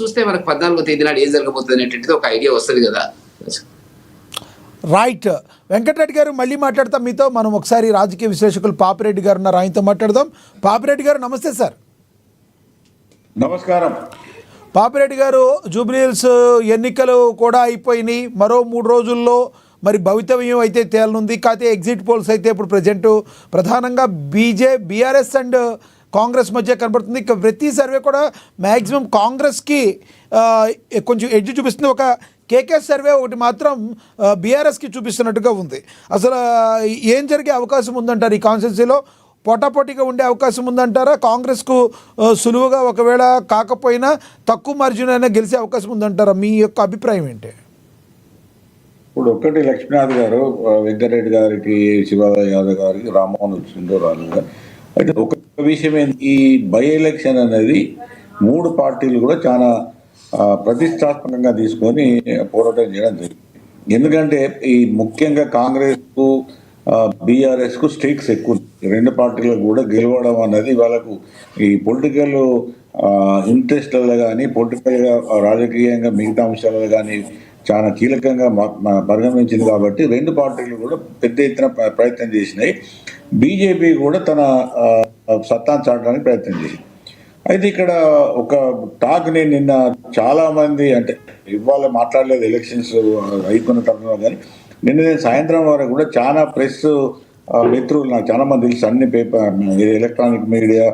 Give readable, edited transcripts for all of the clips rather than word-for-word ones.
చూస్తే మనకు 14వ తేదీ నాడు ఏం జరగబోతుంది అనేటువంటిది ఒక ఐడియా వస్తుంది కదా. రైట్. వెంకటరెడ్డి గారు మళ్ళీ మాట్లాడతాం మీతో. మనం ఒకసారి రాజకీయ విశ్లేషకులు పాపిరెడ్డి గారు ఉన్నారు, ఆయనతో మాట్లాడదాం. పాపిరెడ్డి గారు నమస్తే సార్. నమస్కారం. పాపిరెడ్డి గారు, జూబ్లీహిల్స్ ఎన్నికలు కూడా అయిపోయినాయి. మరో 3 రోజుల్లో మరి భవితవ్యం అయితే తేలనుంది. కాకపోతే ఎగ్జిట్ పోల్స్ అయితే ఇప్పుడు ప్రజెంట్ ప్రధానంగా బీఆర్ఎస్ అండ్ కాంగ్రెస్ మధ్య కనబడుతుంది. ఇక ప్రతి సర్వే కూడా మ్యాక్సిమం కాంగ్రెస్కి కొంచెం ఎడ్జ్ చూపిస్తుంది. ఒక కేకే సర్వే ఒకటి మాత్రం బీఆర్ఎస్కి చూపిస్తున్నట్టుగా ఉంది. అసలు ఏం జరిగే అవకాశం ఉందంటారు? ఈ కాన్స్టిట్యున్సీలో పోటాపోటీగా ఉండే అవకాశం ఉందంటారా? కాంగ్రెస్కు సులువుగా ఒకవేళ కాకపోయినా తక్కువ మార్జిన్ అయినా గెలిచే అవకాశం ఉందంటారా? మీ యొక్క అభిప్రాయం ఏంటి? ఇప్పుడు ఒక్కటి లక్ష్మీనాథ్ గారు, వెంకటరెడ్డి గారికి, శివరాజ్ యాదవ్ గారికి, రామ్మోహన్ సింధూరాలు గారు అయితే ఒక విషయం ఏంటి, ఈ బై ఎలక్షన్ అనేది 3 పార్టీలు కూడా చాలా ప్రతిష్టాత్మకంగా తీసుకొని పోరాటం చేయడం జరిగింది. ఎందుకంటే ఈ ముఖ్యంగా కాంగ్రెస్కు బీఆర్ఎస్కు స్టేక్స్ ఎక్కువ. 2 పార్టీలకు కూడా గెలవడం అన్నది వాళ్ళకు ఈ పొలిటికల్ ఇంట్రెస్ట్లలో కానీ, పొలిటికల్గా రాజకీయంగా మిగతా అంశాలలో కానీ చాలా కీలకంగా పరిగణించింది. కాబట్టి 2 పార్టీలు కూడా పెద్ద ఎత్తున ప్రయత్నం చేసినాయి. బీజేపీ కూడా తన సత్తాను చాటడానికి ప్రయత్నం చేసింది. అయితే ఇక్కడ ఒక టాక్, నేను నిన్న చాలా మంది, అంటే ఇవాళ మాట్లాడలేదు ఎలక్షన్స్ అయిపోయిన తర్వాత, కానీ నిన్న నేను సాయంత్రం వరకు కూడా చాలా ప్రెస్ మిత్రులు నాకు చాలా మంది తెలుసు, అన్ని పేపర్, ఎలక్ట్రానిక్ మీడియా,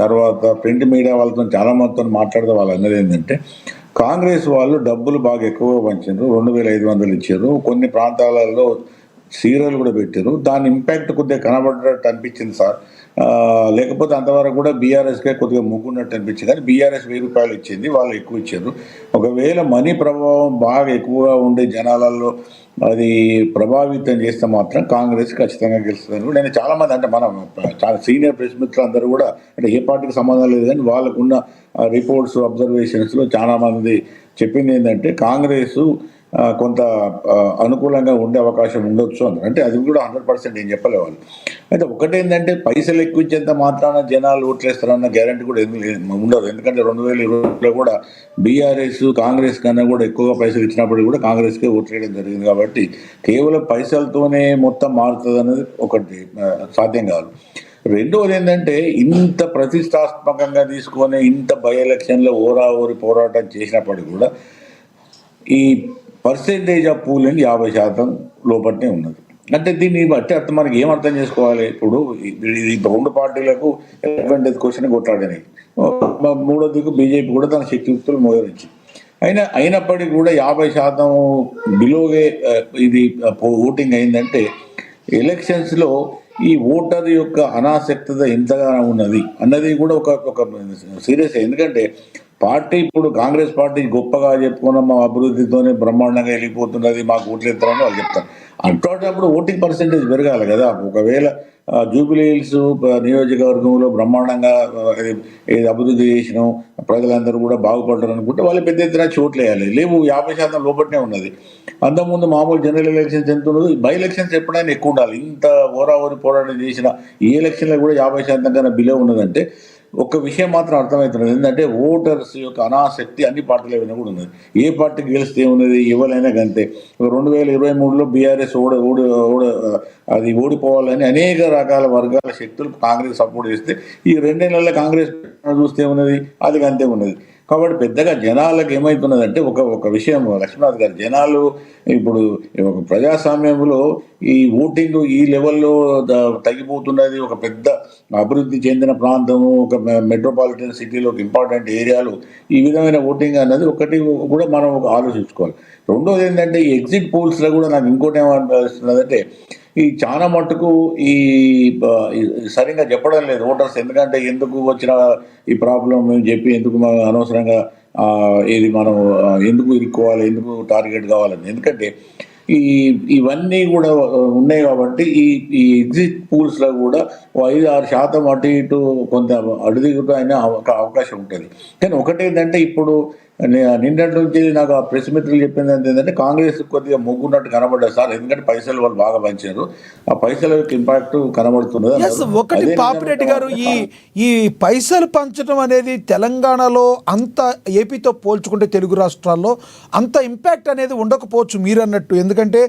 తర్వాత ప్రింట్ మీడియా వాళ్ళతో చాలా మందితో మాట్లాడితే వాళ్ళు అన్నది ఏంటంటే, కాంగ్రెస్ వాళ్ళు డబ్బులు బాగా ఎక్కువగా పంచారు, 2500 ఇచ్చారు, కొన్ని ప్రాంతాలలో సీరియల్ కూడా పెట్టారు. దాని ఇంపాక్ట్ కొద్దిగా కనబడ్డట్టు అనిపించింది సార్. లేకపోతే అంతవరకు కూడా బీఆర్ఎస్కే కొద్దిగా ముగ్గున్నట్టు అనిపించింది. కానీ బీఆర్ఎస్ 1000 రూపాయలు ఇచ్చింది, వాళ్ళు ఎక్కువ ఇచ్చారు. ఒకవేళ మనీ ప్రభావం బాగా ఎక్కువగా ఉండే జనాలలో అది ప్రభావితం చేస్తే మాత్రం కాంగ్రెస్ ఖచ్చితంగా గెలుస్తుంది. నేను చాలామంది, అంటే మనం చాలా సీనియర్ ప్రెస్ మిత్రులు అందరూ కూడా, అంటే ఏ పార్టీకి సంబంధం లేదు కానీ వాళ్ళకున్న రిపోర్ట్స్, అబ్జర్వేషన్స్లో చాలామంది చెప్పింది ఏంటంటే కాంగ్రెస్ కొంత అనుకూలంగా ఉండే అవకాశం ఉండొచ్చు అన్నారు. అంటే అది కూడా 100% ఏం చెప్పలే వాళ్ళు. అయితే ఒకటేంటంటే పైసలు ఎక్కువ ఇచ్చేంత మాత్రాన జనాలు ఓట్లేస్తారన్న గ్యారంటీ కూడా ఉండదు. ఎందుకంటే 2020లో కూడా బీఆర్ఎస్ కాంగ్రెస్ కన్నా కూడా ఎక్కువగా పైసలు ఇచ్చినప్పుడు కూడా కాంగ్రెస్కే ఓట్లేయడం జరిగింది. కాబట్టి కేవలం పైసలతోనే మొత్తం మారుతుంది అనేది ఒకటి సాధ్యం కాదు. రెండవది ఏంటంటే, ఇంత ప్రతిష్టాత్మకంగా తీసుకొని ఇంత బై ఎలక్షన్లో ఓరి పోరాటం చేసినప్పటికీ కూడా ఈ పర్సెంటేజ్ ఆఫ్ పూలింగ్ 50% లోపట్నే ఉన్నది. అంటే దీన్ని బట్టి అర్థం మనకి ఏం అర్థం చేసుకోవాలి? ఇప్పుడు ఈ 2 పార్టీలకు అడ్వాంటేజ్ క్వశ్చన్ కొట్లాడినాయి. 3వ దిక్కు బీజేపీ కూడా తన శక్తియుక్తులు మోహరించి అయినప్పటికీ కూడా 50% బిలోగే ఇది ఓటింగ్ అయిందంటే, ఎలక్షన్స్లో ఈ ఓటర్ యొక్క అనాసక్తత ఎంతగా ఉన్నది అన్నది కూడా ఒక సీరియస్. ఎందుకంటే పార్టీ, ఇప్పుడు కాంగ్రెస్ పార్టీ గొప్పగా చెప్పుకున్న మా అభివృద్ధితోనే బ్రహ్మాండంగా వెళ్ళిపోతున్నది, మాకు ఓట్లు ఎత్తారని వాళ్ళు చెప్తారు. అట్లాంటప్పుడు ఓటింగ్ పర్సెంటేజ్ పెరగాలి కదా. ఒకవేళ జూబ్లీహిల్స్ నియోజకవర్గంలో బ్రహ్మాండంగా అభివృద్ధి చేసినాం, ప్రజలందరూ కూడా బాగుపడ్డారు అనుకుంటే వాళ్ళు పెద్ద ఎత్తున చోట్లు వేయాలి. లేవు, 50% లోపట్నే ఉన్నది. అంతకుముందు మామూలు జనరల్ ఎలక్షన్స్ ఎంత ఉన్నది, బై ఎలక్షన్స్ ఎప్పుడైనా ఎక్కువ ఉండాలి. ఇంత ఓరావరి పోరాటం చేసిన ఈ ఎలక్షన్లో కూడా 50% కన్నా బిలో ఉన్నదంటే ఒక విషయం మాత్రం అర్థమవుతున్నది ఏంటంటే, ఓటర్స్ యొక్క అనాసక్తి అన్ని పార్టీల మీద కూడా ఉన్నది. ఏ పార్టీకి గెలిస్తే ఉన్నది, ఎవరైనా అంతే. 2023లో బీఆర్ఎస్ అది ఓడిపోవాలని అనేక రకాల వర్గాల శక్తులు కాంగ్రెస్ సపోర్ట్ చేస్తే, ఈ 2 నెలల కాంగ్రెస్ చూస్తే ఉన్నది అది అంతే ఉన్నది. కాబట్టి పెద్దగా జనాలకు ఏమవుతున్నదంటే, ఒక విషయం లక్ష్మీనాథ్ గారు, జనాలు ఇప్పుడు ఒక ప్రజాస్వామ్యంలో ఈ ఓటింగ్ ఈ లెవెల్లో తగ్గిపోతున్నది. ఒక పెద్ద అభివృద్ధి చెందిన ప్రాంతము, ఒక మెట్రోపాలిటన్ సిటీలో ఇంపార్టెంట్ ఏరియాలు ఈ విధమైన ఓటింగ్ అన్నది ఒకటి కూడా మనం ఆలోచించుకోవాలి. రెండోది ఏంటంటే, ఈ ఎగ్జిట్ పోల్స్లో కూడా నాకు ఇంకోటి ఏమనిపిస్తున్నదంటే, ఈ చాలా మట్టుకు ఈ సరిగ్గా చెప్పడం లేదు ఓటర్స్. ఎందుకంటే ఎందుకు వచ్చిన ఈ ప్రాబ్లం మేము చెప్పి ఎందుకు అనవసరంగా ఇది మనం ఎందుకు ఇరుక్కోవాలి, ఎందుకు టార్గెట్ కావాలని. ఎందుకంటే ఇవన్నీ కూడా ఉన్నాయి కాబట్టి ఈ ఎగ్జిట్ పూల్స్లో కూడా 5-6% అటు ఇటు కొంత అడుగుతూ అయినా అవకాశం ఉంటుంది. కానీ ఒకటేంటంటే, ఇప్పుడు నిన్నటి నుంచి నాకు ఆ ప్రెస్ మిత్రులు చెప్పింది ఏంటంటే కాంగ్రెస్ కొద్దిగా మొగ్గున్నట్టు కనబడ్డారు సార్, ఎందుకంటే పైసలు వాళ్ళు బాగా పంచారు, ఆ పైసలకి ఇంపాక్ట్ కనబడుతున్నది ఎస్ అన్నారు. ఒకటి అదే పాపిరెడ్డి గారు, ఈ నిజాం ఈ పైసలు పంచడం అనేది తెలంగాణలో అంత ఏపీతో పోల్చుకుంటే తెలుగు రాష్ట్రాల్లో అంత ఇంపాక్ట్ అనేది ఉండకపోవచ్చు మీరు అన్నట్టు. ఎందుకంటే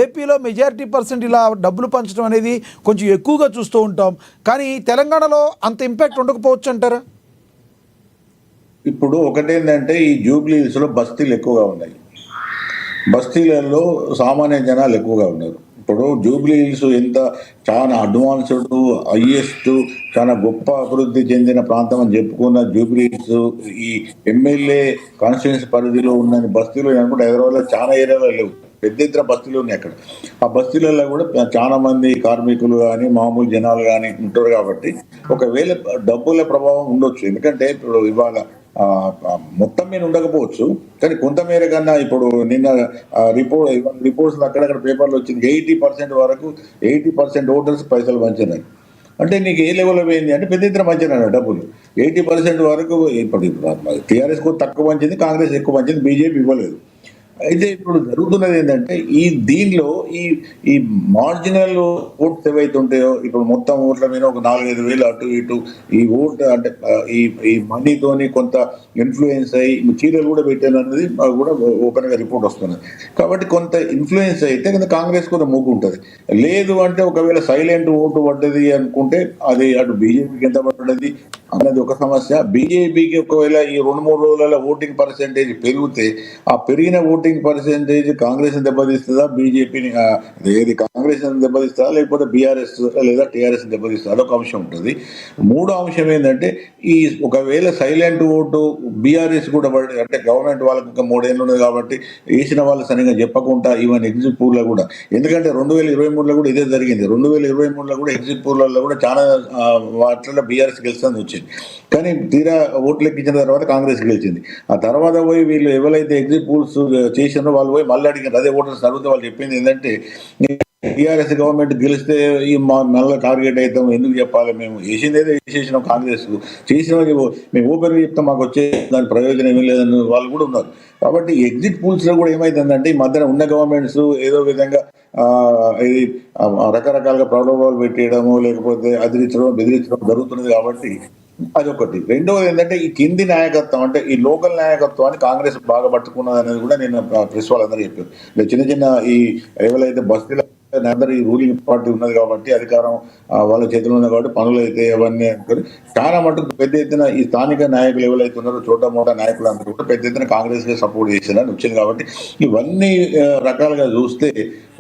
ఏపీలో మెజారిటీ పర్సెంట్ ఇలా డబ్బులు పంచడం అనేది కొంచెం ఎక్కువగా చూస్తూ ఉంటాం, కానీ తెలంగాణలో అంత ఇంపాక్ట్ ఉండకపోవచ్చు అంటారా? ఇప్పుడు ఒకటేంటంటే ఈ జూబ్లీ హిల్స్లో బస్తీలు ఎక్కువగా ఉన్నాయి, బస్తీలలో సామాన్య జనాలు ఎక్కువగా ఉన్నారు. ఇప్పుడు జూబ్లీ హిల్స్ ఎంత చాలా అడ్వాన్స్డ్, హైయెస్ట్, చాలా గొప్ప అభివృద్ధి చెందిన ప్రాంతం అని చెప్పుకున్న జూబ్లీ హిల్స్ ఈ ఎమ్మెల్యే కాన్స్టిట్యున్సీ పరిధిలో ఉన్న బస్తీలు అనుకుంటే హైదరాబాద్లో చాలా ఏరియాలో లేవు, పెద్ద ఎత్తున బస్తీలు ఉన్నాయి అక్కడ. ఆ బస్తీలలో కూడా చాలా మంది కార్మికులు కానీ మామూలు జనాలు కానీ ఉంటారు కాబట్టి ఒకవేళ డబ్బుల ప్రభావం ఉండొచ్చు. ఎందుకంటే ఇప్పుడు ఇవాళ మొత్తం మీద ఉండకపోవచ్చు, కానీ కొంతమేర కన్నా ఇప్పుడు నిన్న రిపోర్ట్స్ అక్కడక్కడ పేపర్లు వచ్చింది 80% వరకు 80% ఓటర్స్ పైసలు పంచినాయి. అంటే నీకు ఏ లెవెల్లో పోయింది అంటే పెద్ద ఎత్తున పంచినారు డబ్బులు 80% వరకు. ఇప్పుడు టీఆర్ఎస్ తక్కువ పంచింది, కాంగ్రెస్ ఎక్కువ పంచింది, బీజేపీ ఇవ్వలేదు. అయితే ఇప్పుడు జరుగుతున్నది ఏంటంటే దీనిలో ఈ మార్జినల్ ఓట్స్ ఏవైతే ఉంటాయో, ఇప్పుడు మొత్తం ఓట్ల మీద ఒక 4-5 వేలు అటు ఇటు ఈ ఓట్ అంటే ఈ మనీతోని కొంత ఇన్ఫ్లుయెన్స్ అయ్యి చీరలు కూడా పెట్టాను అనేది కూడా ఓపెన్ గా రిపోర్ట్ వస్తున్నది. కాబట్టి కొంత ఇన్ఫ్లుయెన్స్ అయితే కొంత కాంగ్రెస్ కూడా మూకు ఉంటుంది. లేదు అంటే ఒకవేళ సైలెంట్ ఓటు పడ్డది అనుకుంటే అది అటు బీజేపీకి ఎంత పడ్డది అనేది ఒక సమస్య. బీజేపీకి ఒకవేళ ఈ 2-3 రోజుల ఓటింగ్ పర్సెంటేజ్ పెరిగితే ఆ పెరిగిన ఓటింగ్ పర్సెంటేజ్ కాంగ్రెస్ దెబ్బతీస్తుందా, బీజేపీని ఏది కాంగ్రెస్ దెబ్బతీస్తుందా, లేకపోతే బీఆర్ఎస్ లేదా టీఆర్ఎస్ దెబ్బతీస్తుందా, అదొక అంశం ఉంటుంది. మూడో అంశం ఏంటంటే ఈ ఒకవేళ సైలెంట్ ఓటు బీఆర్ఎస్ కూడా పడి అంటే గవర్నమెంట్ వాళ్ళకి ఇంకా 3 ఏళ్ళు ఉన్నది కాబట్టి వేసిన వాళ్ళు సరిగ్గా చెప్పకుండా ఈవెన్ ఎగ్జిట్ పూల్లో కూడా, ఎందుకంటే 2023లో కూడా ఇదే జరిగింది. 2023లో కూడా ఎగ్జిట్ పూర్లలో కూడా చాలా వాటిల్లో బీఆర్ఎస్ గెలుస్తుంది వచ్చింది, కానీ తీరా ఓట్లు ఎక్కించిన తర్వాత కాంగ్రెస్ గెలిచింది. ఆ తర్వాత పోయి వీళ్ళు ఎవరైతే ఎగ్జిట్ పూల్స్ చేసినారో వాళ్ళు పోయి మళ్ళీ అడిగారు, అదే ఓటర్స్ అడిగితే వాళ్ళు చెప్పింది ఏంటంటే టీఆర్ఎస్ గవర్నమెంట్ గెలిస్తే ఈ మళ్ళీ టార్గెట్ అవుతాం, ఎందుకు చెప్పాలి, మేము వేసిందేదో వేసేసినాం, కాంగ్రెస్ చేసిన మేము ఓపెన్గా చెప్తాం, మాకు వచ్చే దాని ప్రయోజనం ఏమీ లేదని వాళ్ళు కూడా ఉన్నారు. కాబట్టి ఎగ్జిట్ పూల్స్ లో కూడా ఏమైతుందంటే ఈ మధ్యన ఉన్న గవర్నమెంట్స్ ఏదో విధంగా ఇది రకరకాలుగా ప్రలోభాలు పెట్టేయడము లేకపోతే అదిరించడం బెదిరించడం జరుగుతున్నది. కాబట్టి అదొకటి. రెండవది ఏంటంటే ఈ కింది నాయకత్వం అంటే ఈ లోకల్ నాయకత్వాన్ని కాంగ్రెస్ బాగా పట్టుకున్నది అనేది కూడా నేను ప్రెస్ వాళ్ళందరూ చెప్పారు. చిన్న చిన్న ఈ ఎవరైతే బస్తీల అందరూ ఈ రూలింగ్ పార్టీ ఉన్నది కాబట్టి అధికారం వాళ్ళ చేతిలో ఉంది కాబట్టి పనులు అయితే అవన్నీ చాలా మటుకు పెద్ద ఎత్తున ఈ స్థానిక నాయకులు ఎవరైతే ఉన్నారో చోట మోట నాయకులు అందరూ కూడా పెద్ద ఎత్తున కాంగ్రెస్ గా సపోర్ట్ చేసేదని వచ్చింది. కాబట్టి ఇవన్నీ రకాలుగా చూస్తే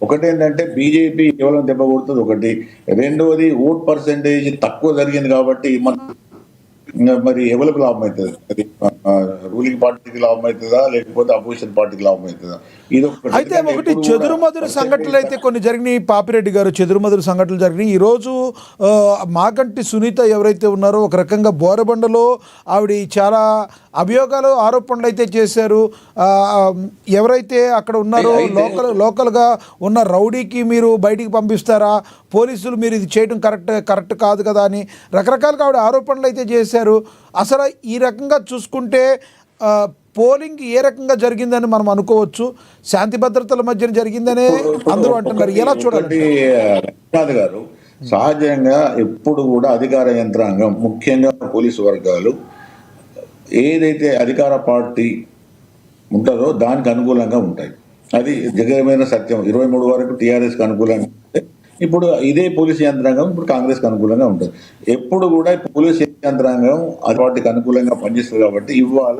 ఒకటేంటంటే బీజేపీ కేవలం దెబ్బ కొడుతుంది ఒకటి, రెండవది ఓట్ పర్సెంటేజ్ తక్కువ జరిగింది కాబట్టి మరి ఎవరికి లాభం అవుతుంది, అది రూలింగ్ పార్టీకి లాభం అవుతుందా లేకపోతే అపోజిషన్ పార్టీకి లాభం అవుతుందా? అయితే ఒకటి చెదురుమదురు సంఘటనలు అయితే కొన్ని జరిగినాయి పాపిరెడ్డి గారు, చెదురుమదురు సంఘటనలు జరిగినాయి. ఈరోజు మాగంటి సునీత ఎవరైతే ఉన్నారో ఒక రకంగా బోరబండలో ఆవిడ చాలా అభియోగాలు ఆరోపణలు అయితే చేశారు. ఎవరైతే అక్కడ ఉన్నారో లోకల్గా ఉన్న రౌడీకి మీరు బయటికి పంపిస్తారా, పోలీసులు మీరు ఇది చేయడం కరెక్ట్ కాదు కదా అని రకరకాలుగా ఆవిడ ఆరోపణలు అయితే చేశారు. అసలు ఈ రకంగా చూసుకుంటే పోలింగ్ ఏ రకంగా జరిగిందని మనం అనుకోవచ్చు, శాంతి భద్రతల మధ్యన జరిగిందనే అందరూ అంటున్నారు. ఎలా చూడాలి గారు? సహజంగా ఎప్పుడు కూడా అధికార యంత్రాంగం ముఖ్యంగా పోలీసు వర్గాలు ఏదైతే అధికార పార్టీ ఉంటుందో దానికి అనుకూలంగా ఉంటాయి. అది జగమైన సత్యం. 23 వరకు టీఆర్ఎస్కి అనుకూలంగా ఉంటే ఇప్పుడు ఇదే పోలీసు యంత్రాంగం ఇప్పుడు కాంగ్రెస్కి అనుకూలంగా ఉంటుంది. ఎప్పుడు కూడా పోలీసు యంత్రాంగం ఆ పార్టీకి అనుకూలంగా పనిచేస్తుంది. కాబట్టి ఇవాళ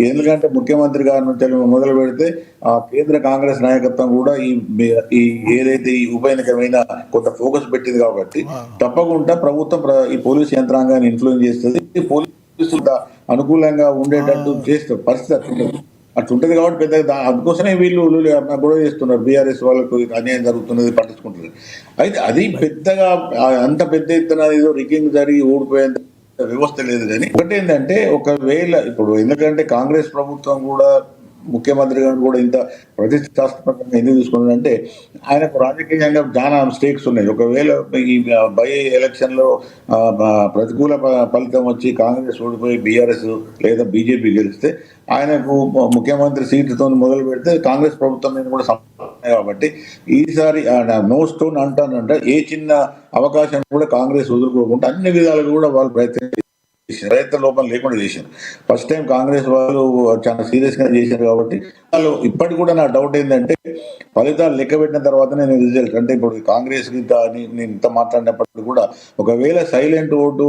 ఎందుకంటే ముఖ్యమంత్రి గారి నుంచి మొదలు పెడితే ఆ కేంద్ర కాంగ్రెస్ నాయకత్వం కూడా ఈ ఏదైతే ఈ ఉప ఎన్నికమైన కొంత ఫోకస్ పెట్టింది. కాబట్టి తప్పకుండా ప్రభుత్వం ఈ పోలీసు యంత్రాంగాన్ని ఇన్ఫ్లుయెన్స్ చేస్తుంది, పోలీసు అనుకూలంగా ఉండేటట్టు చేస్తారు. పరిస్థితి అట్లుంటది కాబట్టి పెద్దగా అందుకోసమే వీళ్ళు గొడవ చేస్తున్నారు. బీఆర్ఎస్ వాళ్ళకు అన్యాయం జరుగుతున్నది పట్టించుకుంటున్నారు. అయితే అది పెద్దగా అంత పెద్ద ఎత్తున ఏదో రిగ్గింగ్ జరిగి ఓడిపోయేంత వ్యవస్థ లేదు. కానీ ఒకటేంటంటే ఒకవేళ ఇప్పుడు ఎందుకంటే కాంగ్రెస్ ప్రభుత్వం కూడా ముఖ్యమంత్రి గారు కూడా ఇంత ప్రతిష్టాత్మకంగా ఎందుకు తీసుకున్నారంటే ఆయనకు రాజకీయంగా చాలా స్టేక్స్ ఉన్నాయి. ఒకవేళ ఈ బై ఎలక్షన్ లో ప్రతికూల ఫలితం వచ్చి కాంగ్రెస్ ఓడిపోయి బీఆర్ఎస్ లేదా బీజేపీ గెలిస్తే ఆయనకు ముఖ్యమంత్రి సీటుతో మొదలు పెడితే కాంగ్రెస్ ప్రభుత్వం మీద కూడా సంబంధం కాబట్టి ఈసారి ఆయన నో స్టోన్ అంటానంటే ఏ చిన్న అవకాశం కూడా కాంగ్రెస్ వదులుకోకుండా అన్ని విధాలుగా కూడా వాళ్ళు ప్రయత్న లోపం లేకుండా చేశారు. ఫస్ట్ టైం కాంగ్రెస్ వాళ్ళు చాలా సీరియస్ గా చేశారు కాబట్టి వాళ్ళు ఇప్పటికి కూడా నా డౌట్ ఏంటంటే ఫలితాలు లెక్క పెట్టిన తర్వాత నేను రిజల్ట్ అంటే ఇప్పుడు కాంగ్రెస్ నేను ఇంత మాట్లాడినప్పటికీ కూడా ఒకవేళ సైలెంట్ ఓటు